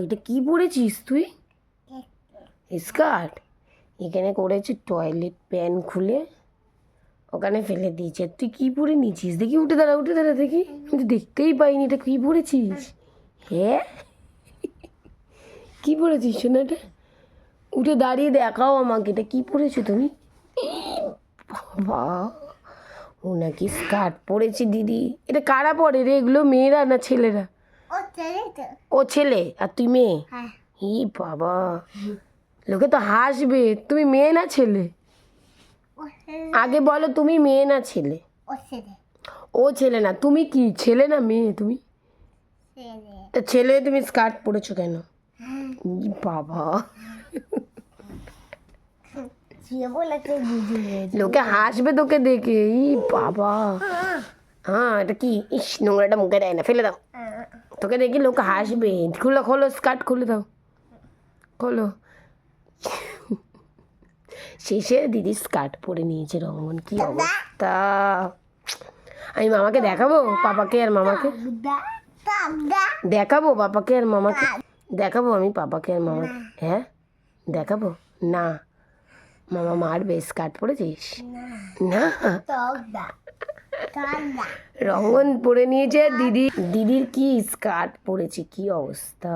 এটা কি পরেছিস তুই? স্কার্ট। এখানে করেছি টয়লেট প্যান খুলে ওখানে ফেলে দিয়েছে। তুই কি পরে নিয়েছিস? দেখি উঠে দাঁড়া দেখি। আমি তো দেখতেই পাইনি এটা কি পরেছিস। হ্যাঁ কি পরেছিস সোনাটা? উঠে দাঁড়িয়ে দেখাও আমাকে এটা কি পরেছো তুমি। বাবা ও নাকি স্কার্ট পরেছে দিদি। এটা কারা পরে রে? এগুলো মেয়েরা না ছেলেরা? ও ছেলে আর তুই মেয়ে? ই বাবা লোকে তো হাসবে। তুমি মেয়ে না ছেলে? আগে বলো তুমি মেয়ে না ছেলে? ও ছেলে না, তুমি কি ছেলে না মেয়ে তুমি? তা ছেলে তুমি স্কার্ট পরেছো কেন? ই বাবা লোকে হাসবে তোকে দেখে। ই বাবা হ্যাঁ এটা কি? ইস নোংরাটা মুখে দেয় না, ফেলে দাও। তোকে দেখি লোক হাসবে। খুলো খোলো স্কার্ট খুলে দাও, খোলো। শেষে দিদি স্কার্ট পরে নিয়েছে। রঙমন কি অবস্থা। আমি মামাকে দেখাবো, পাপাকে আর মামাকে দেখাবো, পাপাকে আর মামাকে দেখাবো। আমি পাপাকে আর মামাকে হ্যাঁ দেখাবো না। মামা মারবে। স্কার্ট পরেছিস না? রঙন পরে নিয়েছে দিদি। দিদির কি স্কার্ট পরেছে, কি অবস্থা।